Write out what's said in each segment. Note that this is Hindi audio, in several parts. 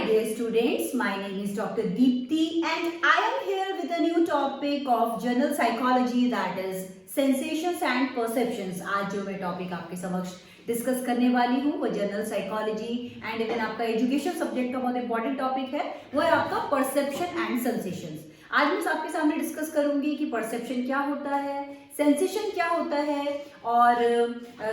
dear students, my name is Dr. Deepti and I am here with a new topic of general psychology, that is sensations and perceptions. आज जो मैं टॉपिक आपके समक्ष डिस्कस करने वाली हूँ वो जनरल साइकोलॉजी एंड इवन आपका एजुकेशन सब्जेक्ट का बहुत इंपॉर्टेंट टॉपिक है, वो है आपका परसेप्शन एंड सेंसेशंस। आज मैं आपके सामने डिस्कस करूंगी कि परसेप्शन क्या होता है, सेंसेशन क्या होता है और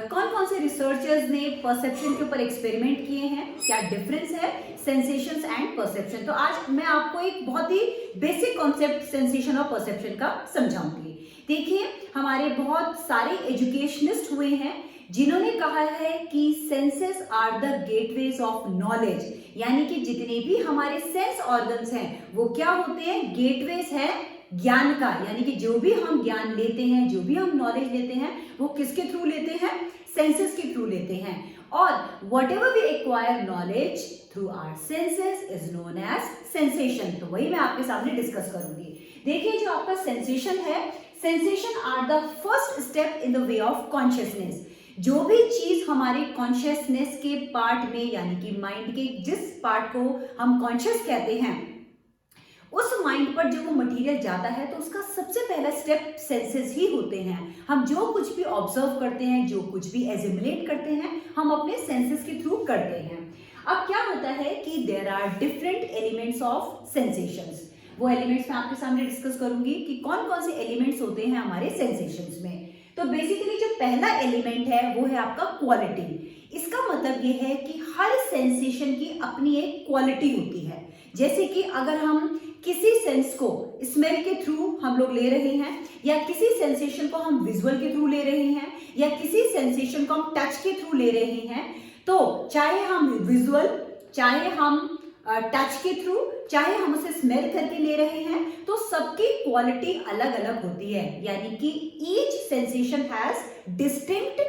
कौन कौन से रिसर्चर्स ने परसेप्शन के ऊपर एक्सपेरिमेंट किए हैं, क्या डिफरेंस है सेंसेशंस एंड परसेप्शन। तो आज मैं आपको एक बहुत ही बेसिक कॉन्सेप्ट सेंसेशन और परसेप्शन का समझाऊंगी। देखिए, हमारे बहुत सारे एजुकेशनिस्ट हुए हैं जिन्होंने कहा है कि senses are the gateways of knowledge, यानी कि जितने भी हमारे सेंस ऑर्गन्स हैं वो क्या होते हैं, गेटवेज है ज्ञान का। यानी कि जो भी हम ज्ञान लेते हैं, जो भी हम नॉलेज लेते हैं, वो किसके थ्रू लेते हैं, सेंसेस के थ्रू लेते हैं। और whatever we acquire knowledge through our senses is known as sensation। तो वही मैं आपके सामने डिस्कस करूंगी। देखिए, जो आपका सेंसेशन है, sensation are the first step in the way of consciousness. जो भी चीज हमारे कॉन्शियसनेस के पार्ट में, यानी कि माइंड के जिस पार्ट को हम कॉन्शियस कहते हैं, उस माइंड पर जो वो मटेरियल जाता है तो उसका सबसे पहला स्टेप सेंसेस ही होते हैं। हम जो कुछ भी ऑब्जर्व करते हैं, जो कुछ भी एजिमुलेट करते हैं, हम अपने सेंसेस के थ्रू करते हैं। अब क्या होता है कि there are different elements of sensations. वो एलिमेंट्स मैं आपके सामने डिस्कस करूंगी कि कौन कौन से एलिमेंट्स होते हैं हमारे सेंसेशंस में। तो बेसिकली जो पहला एलिमेंट है वो है आपका क्वालिटी। इसका मतलब ये है कि हर सेंसेशन की अपनी एक क्वालिटी होती है। जैसे कि अगर हम किसी सेंस को स्मेल के थ्रू हम लोग ले रहे हैं, या किसी सेंसेशन को हम विजुअल के थ्रू ले रहे हैं, या किसी सेंसेशन को हम टच के थ्रू ले रहे हैं, तो चाहे हम विजुअल, चाहे हम टच के थ्रू, चाहे हम उसे स्मेल करके ले रहे हैं, तो सबकी क्वालिटी अलग अलग होती है। यानी कि each sensation has distinct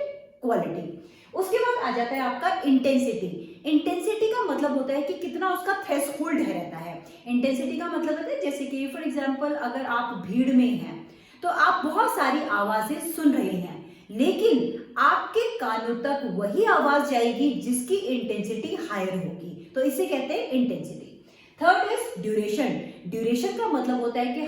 quality. उसके बाद आ जाता है आपका इंटेंसिटी। इंटेंसिटी का मतलब होता है कि कितना उसका थ्रेशोल्ड रहता है। इंटेंसिटी का मतलब होता है जैसे कि फॉर एग्जांपल अगर आप भीड़ में हैं तो आप बहुत सारी आवाजें सुन रहे हैं, लेकिन आपके कानों तक वही आवाज जाएगी जिसकी इंटेंसिटी हायर होगी, तो इसे कहते हैं intensity. Third is duration. Duration का मतलब होता है कि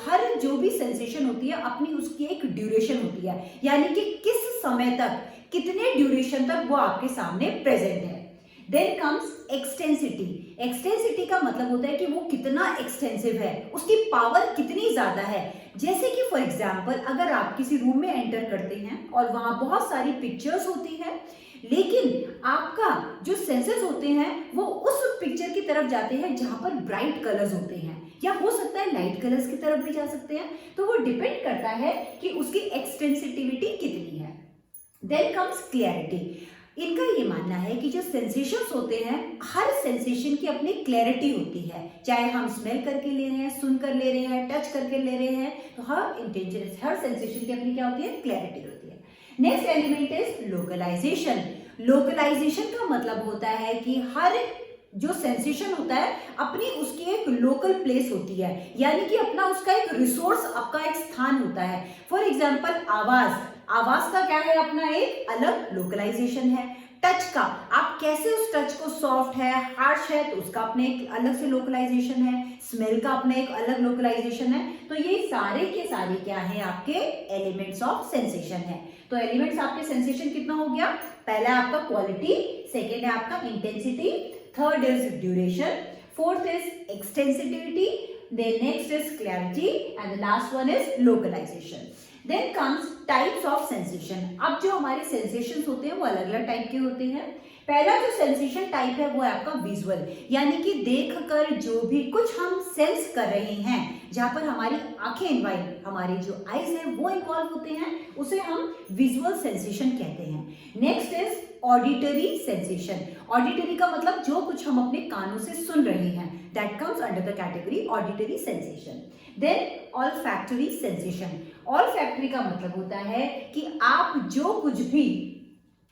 हर जो भी सेंसेशन होती है अपनी उसकी एक ड्यूरेशन होती है, यानी कि किस समय तक, कितने ड्यूरेशन तक वो आपके सामने प्रेजेंट है। Then comes एक्सटेंसिटी। एक्सटेंसिटी का मतलब होता है कि वो कितना एक्सटेंसिव है, उसकी पावर कितनी ज्यादा है। जैसे कि फॉर एग्जांपल अगर आप किसी रूम में एंटर करते हैं और वहां बहुत सारी पिक्चर्स होती है, लेकिन आपका जो सेंसेस होते हैं वो उस पिक्चर की तरफ जाते हैं जहां पर ब्राइट कलर्स होते हैं, या हो सकता है लाइट कलर्स की तरफ भी जा सकते हैं। तो वो डिपेंड करता है कि उसकी एक्सटेंसिटिविटी कितनी है। Then comes clarity. इनका ये मानना है कि जो सेंसेशंस होते हैं, हर सेंसेशन की अपनी क्लैरिटी होती है। चाहे हम स्मेल करके ले रहे हैं, सुन कर ले रहे हैं, टच करके ले रहे हैं, तो हर सेंसेशन की अपनी क्या होती है, क्लैरिटी होती है। Next element is localisation. Localisation का मतलब होता है कि हर जो सेंसेशन होता है अपनी उसकी एक लोकल प्लेस होती है, यानी कि अपना उसका एक रिसोर्स, आपका एक स्थान होता है। फॉर एग्जाम्पल आवाज, आवाज का क्या है, अपना एक अलग लोकलाइजेशन है। टच का, आप कैसे उस टच को, सॉफ्ट है, हार्श है, तो उसका अपने एक अलग से लोकलाइजेशन है। स्मेल का अपना एक अलग लोकलाइजेशन है। तो ये सारे के सारे क्या है, आपके एलिमेंट्स ऑफ सेंसेशन है। तो एलिमेंट्स आपके सेंसेशन कितना हो गया, पहला आपका क्वालिटी, सेकेंड है आपका intensity, third is duration, fourth is extensivity, then next is clarity and the last one is localization. Then comes types of sensation. अब जो हमारे sensations होते हैं वो अलग अलग टाइप के होते हैं। पहला जो सेंसेशन टाइप है वो है आपका विजुअल, यानी कि देखकर जो भी कुछ हम सेंस कर रहे हैं, जहां पर हमारी आंखें इन्वॉल्व, हमारे जो आईज है वो इन्वॉल्व होते हैं, उसे हम विजुअल सेंसेशन कहते हैं। Next is auditory sensation. Auditory का मतलब जो कुछ हम अपने कानों से सुन रहे हैं, that comes under the category auditory sensation. Then olfactory sensation. Olfactory का मतलब होता है कि आप जो कुछ भी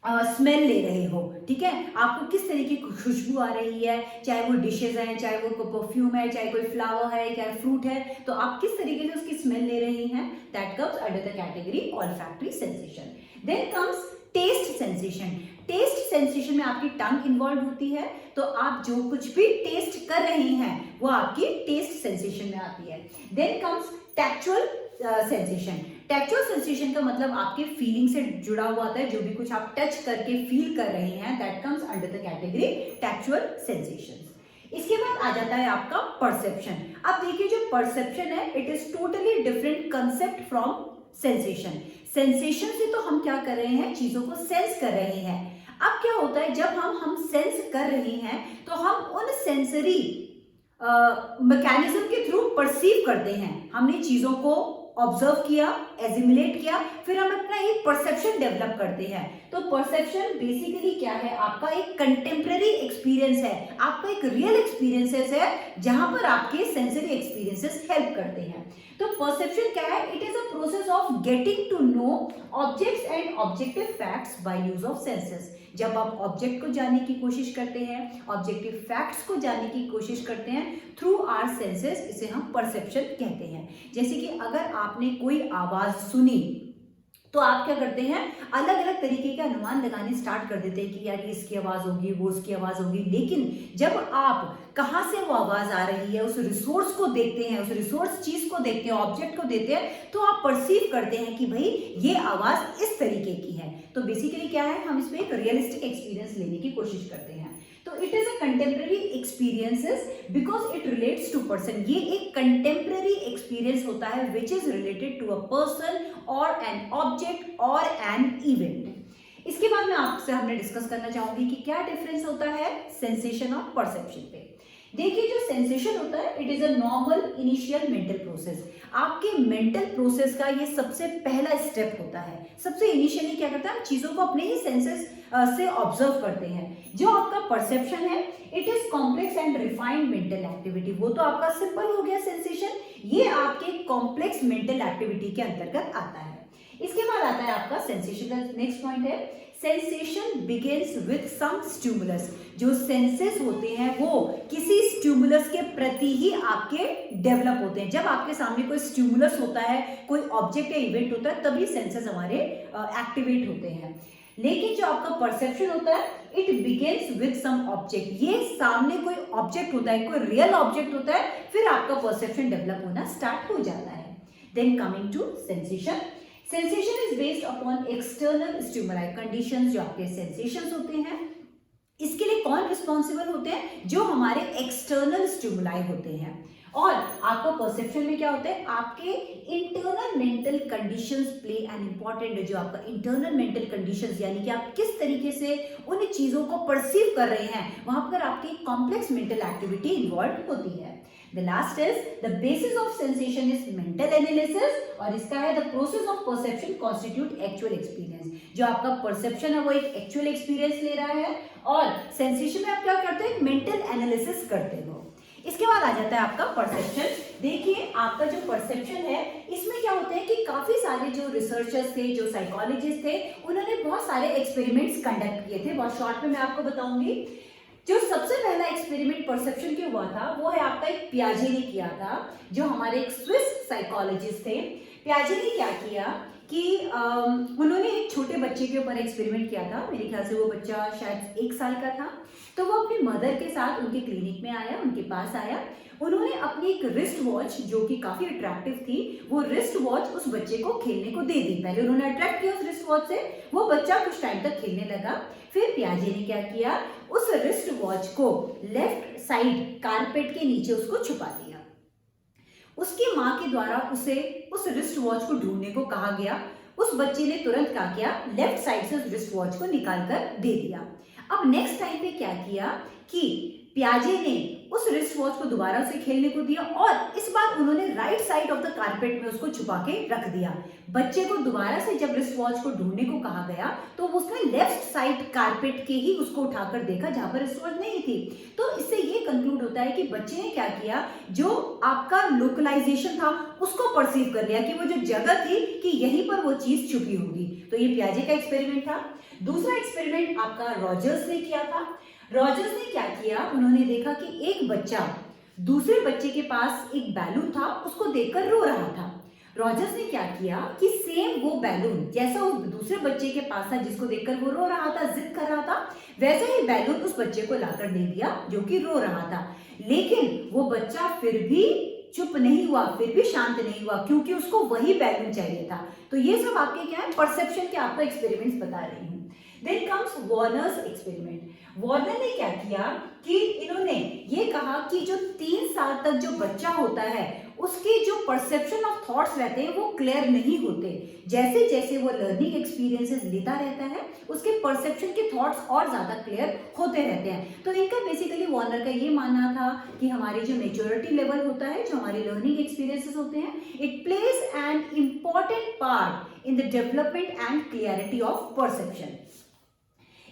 स्मेल ले रहे हो, ठीक है, आपको किस तरीके की खुशबू आ रही है, चाहे वो डिशेज हैं, चाहे वो परफ्यूम है, चाहे कोई फ्लावर है, चाहे फ्रूट है, तो आप किस तरीके से उसकी स्मेल ले रहे हैं, that comes under the category olfactory sensation. Then comes taste sensation. Taste sensation में आपकी टंग इन्वॉल्व होती है, तो आप जो कुछ भी टेस्ट कर रहे हैं वो आपकी टेस्ट सेंसेशन में आती है। Then comes tactual sensation. Tactual sensation का मतलब आपके फीलिंग से जुड़ा हुआ होता है, जो भी कुछ आप टच करके फील कर रहे हैं, that comes under the category tactual sensation. इसके बाद आ जाता है आपका परसेप्शन। अब देखिए जो परसेप्शन है, it is totally different concept from sensation. Sensation से तो हम क्या कर रहे हैं, चीजों को सेंस कर रहे हैं। अब क्या होता है, जब हम सेंस कर रहे हैं तो हम उन सेंसरी मैकेनिज्म के थ्रू परसीव करते हैं। हमने चीजों को ऑब्जर्व किया, एजिमुलेट किया, फिर हम अपना एक परसेप्शन डेवलप करते हैं। तो परसेप्शन बेसिकली क्या है, आपका एक कंटेम्पररी एक्सपीरियंस है, आपका एक रियल एक्सपीरियंसेस है, जहां पर आपके सेंसरी एक्सपीरियंसेस हेल्प करते हैं। तो परसेप्शन क्या है, it is a process of getting to know objects and objective facts by use of senses. जब आप ऑब्जेक्ट को जानने की कोशिश करते हैं, ऑब्जेक्टिव फैक्ट्स को जानने की कोशिश करते हैं थ्रू आवर सेंसेस, इसे हम परसेप्शन कहते हैं। जैसे कि अगर आपने कोई आवाज सुनी तो आप क्या करते हैं, अलग अलग तरीके के अनुमान लगाने स्टार्ट कर देते हैं कि यार ये इसकी आवाज होगी, वो उसकी आवाज होगी। लेकिन जब आप कहां से वो आवाज आ रही है, उस रिसोर्स को देखते हैं, उस रिसोर्स चीज को देखते हैं, ऑब्जेक्ट को देखते हैं, तो आप परसीव करते हैं कि भाई ये आवाज इस तरीके की है। तो बेसिकली क्या है, हम इसमें एक रियलिस्टिक एक्सपीरियंस लेने की कोशिश करते हैं। तो it is a contemporary experiences because it relates to person. ये एक कंटेम्पररी एक्सपीरियंस होता है which is related to a person और एन ऑब्जेक्ट और एन इवेंट। इसके बाद में आपसे हमने डिस्कस करना चाहूंगी कि क्या डिफरेंस होता है सेंसेशन और परसेप्शन पे। देखिए जो सेंसेशन होता है, it is a normal initial mental process. आपके मेंटल प्रोसेस का ये सबसे पहला स्टेप होता है। सबसे इनिशियली क्या करता है, हम चीजों को अपने ही सेंसेस से ऑब्जर्व करते हैं। जो आपका परसेप्शन है, it is complex and refined mental activity. वो तो आपका सिंपल हो गया सेंसेशन, ये आपके कॉम्प्लेक्स मेंटल एक्टिविटी के अंतर्गत आता है। इसके बाद आता है आपका सेंसेशन का नेक्स्ट पॉइंट है, sensation begins with some stimulus. जो सेंसेस होते हैं वो किसी स्टिमुलस के प्रति ही आपके डेवलप होते हैं। जब आपके सामने कोई स्टिमुलस होता है, कोई ऑब्जेक्ट या इवेंट होता है, तभी सेंसेस हमारे एक्टिवेट होते हैं। लेकिन जो आपका परसेप्शन होता है, it begins with some object. ये सामने कोई ऑब्जेक्ट होता है, कोई रियल ऑब्जेक्ट होता है, फिर आपका परसेप्शन डेवलप होना स्टार्ट हो जाता है। Then coming to sensation. Sensation is based upon external stimuli conditions. जो आपके सेंसेशंस होते हैं, इसके लिए कौन रिस्पॉन्सिबल होते हैं, जो हमारे एक्सटर्नल स्टिमुलाई होते हैं। और आपका परसेप्शन में क्या होता है, आपके internal mental conditions play an important. जो आपका इंटरनल मेंटल कंडीशंस, यानी कि आप किस तरीके से उन चीजों को परसीव कर रहे हैं, वहां पर आपकी कॉम्प्लेक्स मेंटल एक्टिविटी इन्वॉल्व होती है। The last is the basis of sensation is mental analysis, और इसका है the process of perception constitute actual experience। जो आपका perception है वो एक actual experience ले रहा है, और sensation में आप क्या करते हैं, mental analysis करते हो। इसके बाद आ जाता है आपका परसेप्शन। देखिए आपका जो परसेप्शन है, इसमें क्या होता है कि काफी सारे जो रिसर्चर्स थे, जो साइकोलॉजिस्ट थे, उन्होंने बहुत सारे एक्सपेरिमेंट्स कंडक्ट किए थे। बहुत शॉर्ट में मैं आपको बताऊंगी। जो सबसे पहला एक्सपेरिमेंट परसेप्शन के हुआ था, वो है आपका एक पियाजे ने किया था, जो हमारे एक स्विस साइकोलॉजिस्ट थे। पियाजे ने क्या किया कि उन्होंने एक छोटे बच्चे के ऊपर एक्सपेरिमेंट किया था। मेरे ख्याल से वो बच्चा शायद 1 साल का था। तो वो अपनी मदर के साथ उनके क्लिनिक में आया, उनके पास आया। उन्होंने अपनी एक रिस्ट वॉच, जो कि काफी अट्रैक्टिव थी, वो रिस्ट वॉच उस बच्चे को खेलने को दे दी। पहले उन्होंने अट्रैक्ट किया उस रिस्ट वॉच से, वो बच्चा कुछ टाइम तक खेलने लगा। फिर पियाजे ने क्या किया, उस रिस्ट वॉच को लेफ्ट साइड कारपेट के नीचे उसको छुपा दिया। उसकी माँ के द्वारा उसे उस रिस्ट वॉच को ढूंढने को कहा गया। उस बच्चे ने तुरंत क्या किया, लेफ्ट साइड से उस रिस्ट वॉच को निकाल कर दे दिया। अब नेक्स्ट टाइम पे क्या किया कि पियाजे ने उस रिस्ट वॉच को दोबारा उसे खेलने को दिया, और इस बार उन्होंने right side of the carpet में उसको छुपा के रख दिया। बच्चे को दोबारा से जब रिस्ट वॉच को ढूंढने को कहा गया, तो उसने लेफ्ट साइड कारपेट के ही उसको उठाकर देखा, जहां पर रिस्ट वॉच नहीं थी। तो इससे ये कंक्लूड होता है कि बच्चे ने क्या किया, जो आपका लोकलाइजेशन था उसको परसीव कर लिया कि वो जो जगह थी कि यहीं पर वो चीज छुपी होगी। तो ये पियाजे का एक्सपेरिमेंट था। दूसरा एक्सपेरिमेंट आपका रॉजर्स ने किया था। रॉजर्स ने क्या किया, उन्होंने देखा कि एक बच्चा दूसरे बच्चे के पास एक बैलून था, उसको देखकर रो रहा था। रॉजर्स ने क्या किया कि सेम वो बैलून जैसा उस दूसरे बच्चे के पास था जिसको देखकर वो रो रहा था, जिद कर रहा था, वैसे ही बैलून उस बच्चे को लाकर दे दिया जो कि रो रहा था। लेकिन वो बच्चा फिर भी चुप नहीं हुआ, फिर भी शांत नहीं हुआ, क्योंकि उसको वही बैलून चाहिए था। तो ये सब आपके क्या है, परसेप्शन के आपको एक्सपेरिमेंट्स बता रही हूँ। Then comes Warner's experiment. Warner ने क्या किया कि इन्होंने ये कहा कि जो 3 साल तक जो बच्चा होता है उसके जो परसेप्शन ऑफ थॉट्स रहते हैं वो क्लियर नहीं होते। जैसे जैसे वो लर्निंग एक्सपीरियंसेस लेता रहता है उसके परसेप्शन के थॉट्स और ज्यादा क्लियर होते रहते हैं। तो इनका बेसिकली वार्नर का ये मानना था कि हमारी जो मेच्योरिटी लेवल होता है, जो हमारे लर्निंग एक्सपीरियंसेस होते हैं, it plays an important part in the development and clarity of perception.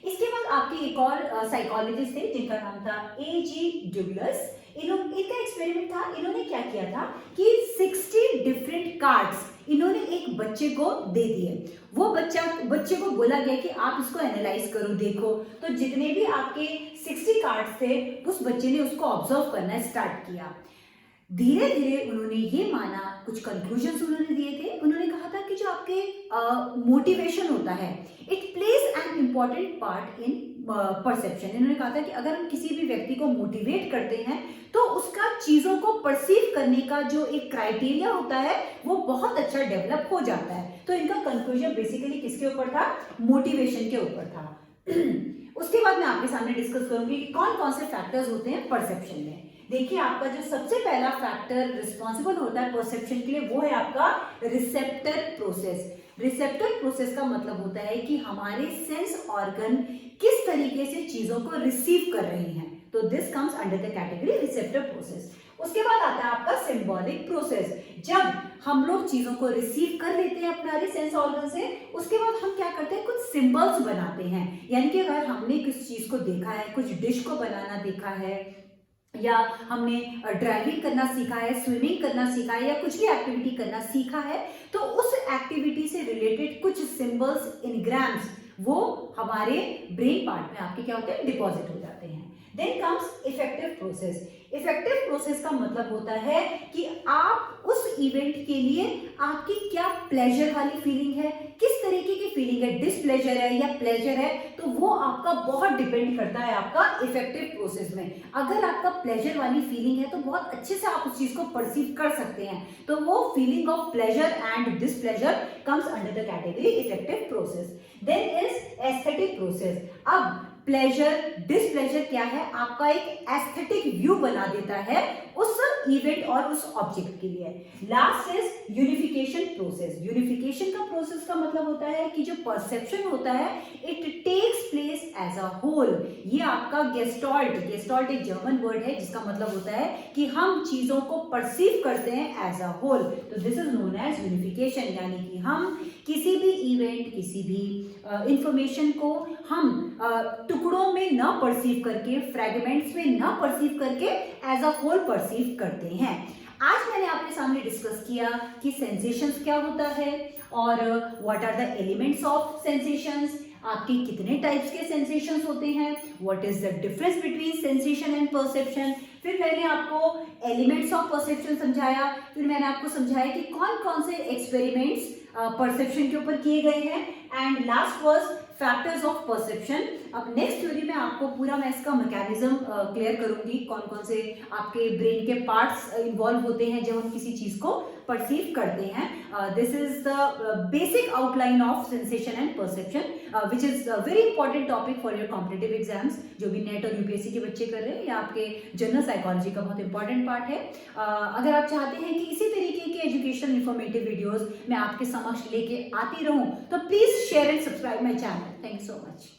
इसके बाद आपके एक और साइकोलॉजिस्ट थे जिनका नाम था A.G. डुगलस। इनका एक्सपेरिमेंट था, इन्होंने क्या किया था कि 60 डिफरेंट कार्ड्स इन्होंने एक बच्चे को दे दिए। वो बच्चे को बोला गया कि आप इसको एनालाइज करो, देखो। तो जितने भी आपके 60 कार्ड्स थे उस बच्चे ने उसको ऑब्जर्व करना स्टार्ट किया। धीरे धीरे उन्होंने ये माना, कुछ कंक्लूजन्स उन्होंने दिए थे। उन्होंने कहा था कि जो आपके मोटिवेशन होता है it plays an important part in perception. इन्होंने कहा था कि अगर हम किसी भी व्यक्ति को मोटिवेट करते हैं तो उसका चीजों को परसीव करने का जो एक क्राइटेरिया होता है वो बहुत अच्छा डेवलप हो जाता है। तो इनका कंक्लूजन बेसिकली किसके ऊपर था, मोटिवेशन के ऊपर था। उसके बाद मैं आपके सामने डिस्कस करूंगी कि कौन कौन से फैक्टर्स होते हैं परसेप्शन में। देखिए, आपका जो सबसे पहला फैक्टर रिस्पॉन्सिबल होता है परसेप्शन के लिए वो है आपका रिसेप्टर प्रोसेस। रिसेप्टर प्रोसेस का मतलब होता है कि हमारे सेंस ऑर्गन किस तरीके से चीजों को रिसीव कर रहे हैं। तो this comes under the category receptor process. उसके बाद आता है आपका सिंबॉलिक प्रोसेस। जब हम लोग चीजों को रिसीव कर लेते हैं अपने सेंस ऑर्गन से, उसके बाद हम क्या करते हैं, कुछ सिंबल्स बनाते हैं। यानी कि अगर हमने किस चीज को देखा है, कुछ डिश को बनाना देखा है, या हमने ड्राइविंग करना सीखा है, स्विमिंग करना सीखा है, या कुछ भी एक्टिविटी करना सीखा है, तो उस एक्टिविटी से रिलेटेड कुछ सिंबल्स, इनग्राम्स वो हमारे ब्रेन पार्ट में आपके क्या होते हैं, डिपॉजिट हो जाते हैं। Then comes affective process. Affective process का मतलब होता है कि आप उस इवेंट के लिए आपकी क्या प्लेजर वाली फीलिंग है, किस तरीके की फीलिंग है, डिसप्लेजर है या प्लेजर है, तो वो आपका बहुत डिपेंड करता है आपका इफेक्टिव प्रोसेस में। अगर आपका प्लेजर वाली फीलिंग है तो बहुत अच्छे से आप उस चीज को परसीव कर सकते हैं, तो वो feeling of pleasure and displeasure comes under the category affective process. Then is aesthetic process. अब प्लेजर डिसप्लेजर क्या है, आपका एक एस्थेटिक व्यू बना देता है उस इवेंट और उस ऑब्जेक्ट के लिए। Last is unification process. Unification का प्रोसेस का मतलब होता है कि जो परसेप्शन होता है it takes place as a whole. ये आपका गेस्टॉल्ट एक जर्मन वर्ड है जिसका मतलब होता है कि हम चीजों को परसीव करते हैं एज अ होल। तो this is known as unification, यानी कि हम किसी भी इवेंट, किसी भी इंफॉर्मेशन को हम टुकड़ों में ना परसीव करके, फ्रेगमेंट्स में ना परसीव करके एज अ होल परसीव करते हैं। आज मैंने आपके सामने डिस्कस किया कि सेंसेशंस क्या होता है और what are the elements of sensations, आपके कितने टाइप्स के सेंसेशंस होते हैं, what is the difference between sensation and perception. फिर मैंने आपको एलिमेंट्स ऑफ परसेप्शन समझाया, फिर मैंने आपको समझाया कि कौन कौन से एक्सपेरिमेंट्स परसेप्शन के ऊपर किए गए हैं, and last was factors of perception. अब नेक्स्ट थ्योरी में आपको पूरा मैं इसका मैकेनिज्म क्लियर करूंगी, कौन कौन से आपके ब्रेन के पार्ट्स इन्वॉल्व होते हैं जब हम किसी चीज को परसीव करते हैं। This is the basic outline of sensation and perception which is very important topic for your competitive exams, जो भी नेट और यूपीएससी के बच्चे कर रहे हैं, या आपके जनरल साइकोलॉजी का बहुत इंपॉर्टेंट पार्ट है। अगर आप चाहते हैं कि इसी तरीके के एजुकेशनल इंफॉर्मेटिव वीडियोस मैं आपके समक्ष लेके आती रहूं, तो please share and subscribe my channel. Thank you so much.